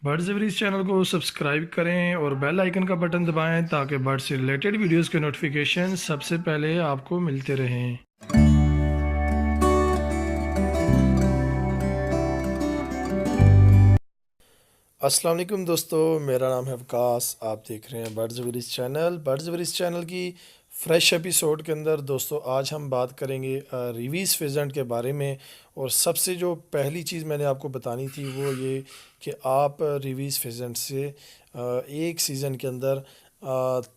Birds एवरीज channel को subscribe करें और बेल आइकन का बटन दबाएं ताकि बर्ड से रिलेटेड वीडियोस के नोटिफिकेशन सबसे पहले आपको मिलते रहें। अस्सलाम वालेकुम दोस्तों, मेरा नाम है वकास। आप देख रहे हैं बर्ड्स एवरीज चैनल। बर्ड्स एवरीज चैनल की फ्रेश एपिसोड के अंदर दोस्तों आज हम बात करेंगे रिवीज फिजेंट के बारे में। और सबसे जो पहली चीज़ मैंने आपको बतानी थी वो ये कि आप रिवीज फिजेंट से एक सीज़न के अंदर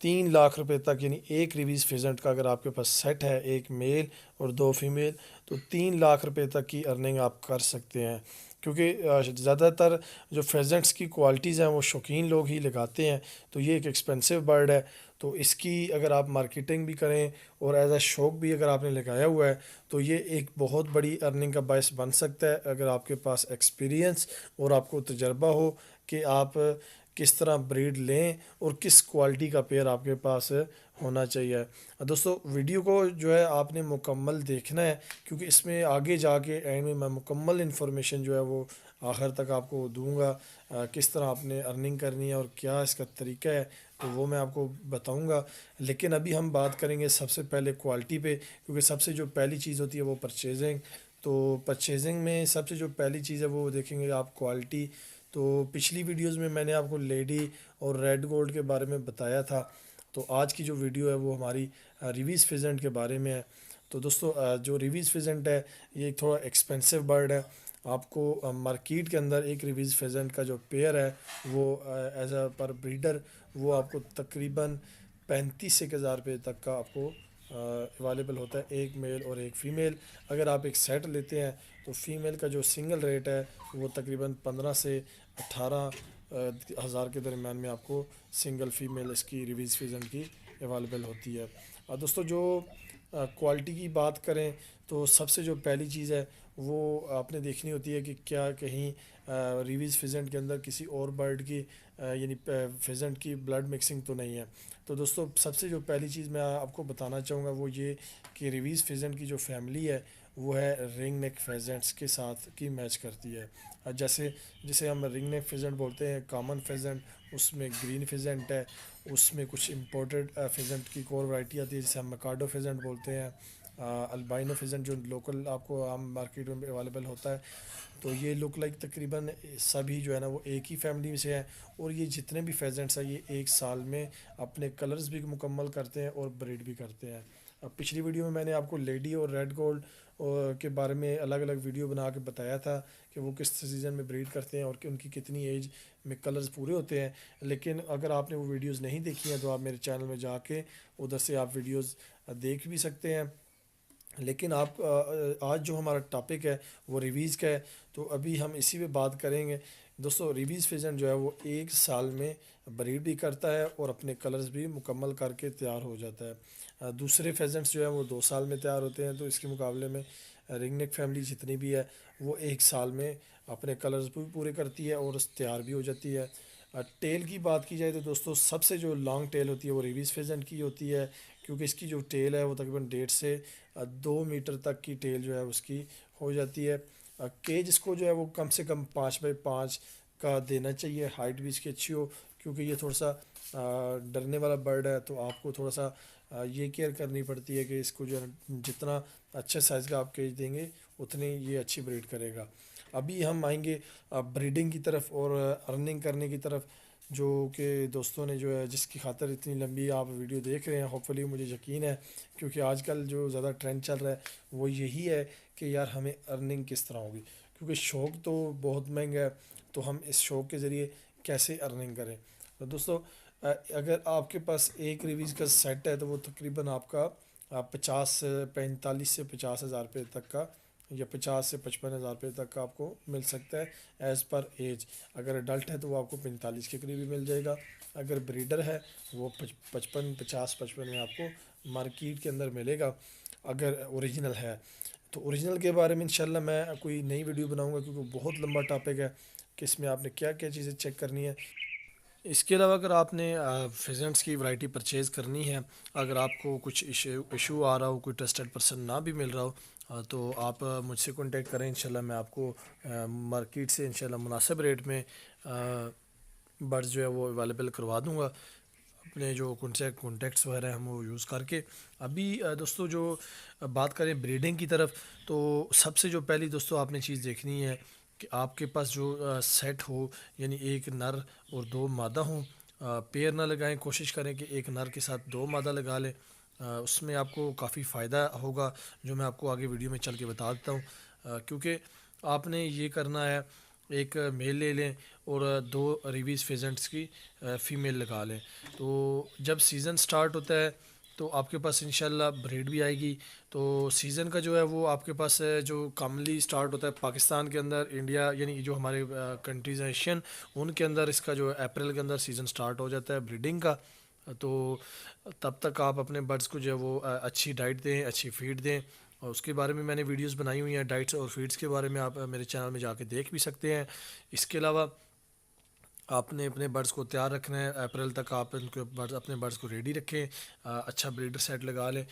3 लाख रुपए तक, यानी एक रिवीज फिजेंट का अगर आपके पास सेट है, एक मेल और 2 फीमेल, तो 3 लाख रुपए तक की अर्निंग आप कर सकते हैं। क्योंकि ज़्यादातर जो फेजेंट्स की क्वालिटीज़ हैं वो शौकीन लोग ही लगाते हैं, तो ये एक एक्सपेंसिव बर्ड है। तो इसकी अगर आप मार्केटिंग भी करें और एज अ शौक भी अगर आपने लगाया हुआ है तो ये एक बहुत बड़ी अर्निंग का बायस बन सकता है, अगर आपके पास एक्सपीरियंस और आपको तजर्बा हो कि आप किस तरह ब्रीड लें और किस क्वालिटी का पेयर आपके पास होना चाहिए। दोस्तों वीडियो को जो है आपने मुकम्मल देखना है, क्योंकि इसमें आगे जाके एंड में मैं मुकम्मल इन्फॉर्मेशन जो है वो आखिर तक आपको दूंगा। किस तरह आपने अर्निंग करनी है और क्या इसका तरीका है, तो वो मैं आपको बताऊंगा। लेकिन अभी हम बात करेंगे सबसे पहले क्वालिटी पे, क्योंकि सबसे जो पहली चीज़ होती है वो परचेजिंग। तो परचेजिंग में सबसे जो पहली चीज़ है वो देखेंगे आप क्वालिटी। तो पिछली वीडियोस में मैंने आपको लेडी और रेड गोल्ड के बारे में बताया था। तो आज की जो वीडियो है वो हमारी रिवीज फिजेंट के बारे में है। तो दोस्तों जो रिवीज फिजेंट है ये एक थोड़ा एक्सपेंसिव बर्ड है। आपको मार्केट के अंदर एक रिवीज फिजेंट का जो पेयर है वो एज अ पर ब्रीडर वो आपको तकरीबन 35 से 1,000 रुपये तक का आपको अवेलेबल होता है, एक मेल और एक फ़ीमेल। अगर आप एक सेट लेते हैं तो फ़ीमेल का जो सिंगल रेट है वो तकरीबन 15 से 18 हज़ार के दरमियान में आपको सिंगल फ़ीमेल इसकी रिवीज फिजन की अवेलेबल होती है। और दोस्तों जो क्वालिटी की बात करें तो सबसे जो पहली चीज़ है वो आपने देखनी होती है कि क्या कहीं रिवीज फिजेंट के अंदर किसी और बर्ड की यानी फिजेंट की ब्लड मिक्सिंग तो नहीं है। तो दोस्तों सबसे जो पहली चीज़ मैं आपको बताना चाहूँगा वो ये कि रिवीज फिजेंट की जो फैमिली है वो है रिंग नेक फेजेंट्स के साथ की मैच करती है। जैसे जिसे हम रिंग नेक फेजेंट बोलते हैं कॉमन फेजेंट, उसमें ग्रीन फेजेंट है, उसमें कुछ इम्पोर्टेड फेजेंट की एक और वैरायटी आती है जिसे हम मकाडो फेजेंट बोलते हैं, अल्बाइनो फेजेंट जो लोकल आपको आम मार्केट में अवेलेबल होता है। तो ये लुक लाइक तकरीबन सभी जो है ना वो एक ही फैमिली से हैं। और ये जितने भी फेजेंट्स हैं ये एक साल में अपने कलर्स भी मुकम्मल करते हैं और ब्रीड भी करते हैं। अब पिछली वीडियो में मैंने आपको लेडी और रेड गोल्ड के बारे में अलग अलग वीडियो बना के बताया था कि वो किस सीज़न में ब्रीड करते हैं और कि उनकी कितनी एज में कलर्स पूरे होते हैं। लेकिन अगर आपने वो वीडियोस नहीं देखी हैं तो आप मेरे चैनल में जाके उधर से आप वीडियोस देख भी सकते हैं। लेकिन आप आज जो हमारा टॉपिक है वो रिवीज़ का है, तो अभी हम इसी पे बात करेंगे। दोस्तों रिवीज़ फिजन जो है वो एक साल में ब्रीड भी करता है और अपने कलर्स भी मुकम्मल करके तैयार हो जाता है। दूसरे फेजेंट्स जो है वो 2 साल में तैयार होते हैं, तो इसके मुकाबले में रिंगनेक फैमिली जितनी भी है वो एक साल में अपने कलर्स भी पूरे करती है और तैयार भी हो जाती है। टेल की बात की जाए तो दोस्तों सबसे जो लॉन्ग टेल होती है वो रिवीज फेजेंट की होती है, क्योंकि इसकी जो टेल है वो तकरीबन 1.5 से 2 मीटर तक की टेल जो है उसकी हो जाती है। केज इसको जो है वो कम से कम 5x5 का देना चाहिए, हाइट भी इसकी अच्छी हो, क्योंकि ये थोड़ा सा डरने वाला बर्ड है। तो आपको थोड़ा सा ये केयर करनी पड़ती है कि इसको जो है जितना अच्छे साइज़ का आप केज देंगे उतनी ये अच्छी ब्रीड करेगा। अभी हम आएंगे ब्रीडिंग की तरफ और अर्निंग करने की तरफ, जो कि दोस्तों ने जो है जिसकी खातर इतनी लंबी आप वीडियो देख रहे हैं, होपफुली मुझे यकीन है, क्योंकि आजकल जो ज़्यादा ट्रेंड चल रहा है वो यही है कि यार हमें अर्निंग किस तरह होगी, क्योंकि शौक़ तो बहुत महंगा है। तो हम इस शौक़ के ज़रिए कैसे अर्निंग करें। तो दोस्तों अगर आपके पास एक रिवीज का सेट है तो वो तकरीबन आपका 45 से 50 तक का या 50 से 55 हज़ार रुपये तक का आपको मिल सकता है एज़ पर एज। अगर अडल्ट है तो वो आपको 45 के करीब भी मिल जाएगा। अगर ब्रीडर है वो 55 में आपको मार्केट के अंदर मिलेगा, अगर ओरिजिनल है। तो ओरिजिनल के बारे में इंशाल्लाह मैं कोई नई वीडियो बनाऊंगा, क्योंकि बहुत लंबा टॉपिक है कि इसमें आपने क्या क्या चीज़ें चेक करनी है। اس کے علاوہ اگر آپ نے فیزنٹس کی ورائٹی پرچیز کرنی ہے، اگر آپ کو کچھ ایشو آ رہا ہو، کوئی ٹرسٹڈ پرسن نہ بھی مل رہا ہو، تو آپ مجھ سے کانٹیکٹ کریں، انشاءاللہ میں آپ کو مارکیٹ سے انشاءاللہ مناسب ریٹ میں برڈز جو ہے وہ اویلیبل کروا دوں گا، اپنے جو کانٹیکٹس وغیرہ ہیں ہم وہ یوز کر کے۔ ابھی دوستو جو بات کریں بریڈنگ کی طرف، تو سب سے جو پہلی دوستو آپ نے چیز دیکھنی ہے کہ آپ کے پاس جو سیٹ ہو، یعنی ایک نر اور دو مادہ ہوں۔ پیر نہ لگائیں، کوشش کریں کہ ایک نر کے ساتھ دو مادہ لگا لیں، اس میں آپ کو کافی فائدہ ہوگا، جو میں آپ کو آگے ویڈیو میں چل کے بتا دیتا ہوں۔ کیونکہ آپ نے یہ کرنا ہے، ایک میل لے لیں اور دو ریویز فیزنٹس کی فیمیل لگا لیں، تو جب سیزن سٹارٹ ہوتا ہے تو آپ کے پاس انشاءاللہ بریڈ بھی آئے گی۔ تو سیزن کا جو ہے وہ آپ کے پاس جو کامنلی سٹارٹ ہوتا ہے پاکستان کے اندر، انڈیا یعنی جو ہمارے کنٹریز ہیں ایشین، ان کے اندر اس کا جو اپریل کے اندر سیزن سٹارٹ ہو جاتا ہے بریڈنگ کا۔ تو تب تک آپ اپنے برڈز کو جو ہے وہ اچھی ڈائٹ دیں، اچھی فیڈ دیں، اور اس کے بارے میں نے ویڈیوز بنائی ہوئی ہیں، ڈائٹس اور فیڈس کے بارے میں آپ میرے چینل میں جا کے دیکھ بھی سکتے ہیں۔ اس کے علاوہ آپ نے اپنے برڈز کو تیار رکھنا ہے، اپریل تک آپ ان کے اپنے برڈز کو ریڈی رکھیں، اچھا بریڈر سیٹ لگا لیں۔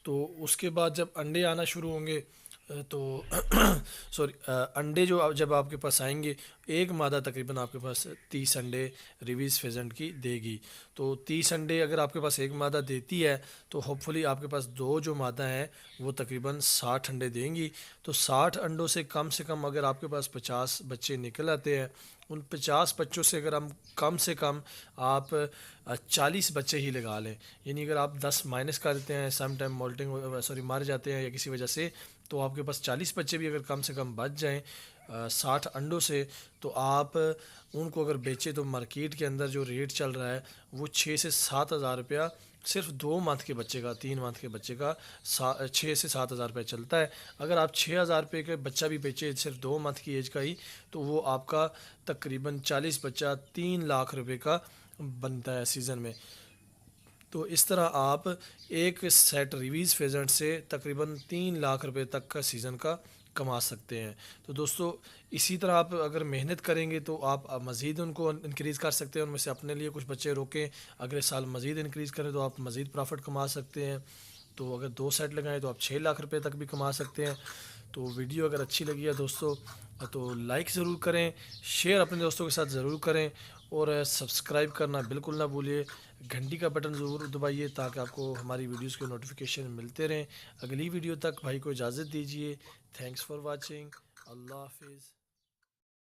تو اس کے بعد جب انڈے آنا شروع ہوں گے تو سوری انڈے جب آپ کے پاس آئیں گے، ایک مادہ تقریباً آپ کے پاس 30 انڈے ریویز فیزنٹ کی دے گی۔ تو 30 انڈے اگر آپ کے پاس ایک مادہ دیتی ہے تو ہوپ فلی آپ کے پاس دو جو مادہ ہیں وہ تقریباً 60 انڈے دیں گی۔ تو 60 انڈوں سے کم اگر آپ کے پاس 50 بچے نکل آتے ہیں، ان 50 بچوں سے اگر ہم کم سے کم آپ 40 بچے ہی لگا لیں، یعنی اگر آپ 10 مائنس کر دیتے ہیں، سم ٹائم مر جاتے ہیں یا کسی وجہ سے، تو آپ کے پاس 40 بچے بھی اگر کم سے کم بچ جائیں 60 انڈوں سے، تو آپ ان کو اگر بیچیں تو مارکیٹ کے اندر جو ریٹ چل رہا ہے وہ 6 سے 7 ہزار روپیہ صرف 2 منتھ کے بچے کا، 3 منتھ کے بچے کا 6 سے 7 ہزار روپے چلتا ہے۔ اگر آپ 6 ہزار روپے کا بچہ بھی بیچے صرف 2 منتھ کی ایج کا ہی، تو وہ آپ کا تقریباً 40 بچہ 3 لاکھ روپے کا بنتا ہے سیزن میں۔ تو اس طرح آپ ایک سیٹ ریویز فیزنٹ سے تقریباً 3 لاکھ روپے تک کا سیزن کا کما سکتے ہیں۔ تو دوستو اسی طرح آپ اگر محنت کریں گے تو آپ مزید ان کو انکریز کر سکتے ہیں، ان میں سے اپنے لیے کچھ بچے روکیں، اگلے سال مزید انکریز کریں تو آپ مزید پرافٹ کما سکتے ہیں۔ تو اگر 2 سیٹ لگائیں تو آپ 6 لاکھ روپے تک بھی کما سکتے ہیں۔ تو ویڈیو اگر اچھی لگی ہے دوستو تو لائک ضرور کریں، شیئر اپنے دوستوں کے ساتھ ضرور کریں، اور سبسکرائب کرنا بالکل نہ بھولیے، گھنٹی کا بٹن ضرور دبائیے تاکہ آپ کو ہماری ویڈیوز کے نوٹیفیکیشن ملتے رہیں۔ اگلی ویڈیو تک بھائی کو اجازت دیجیے۔ Thanks for watching. اللہ حافظ۔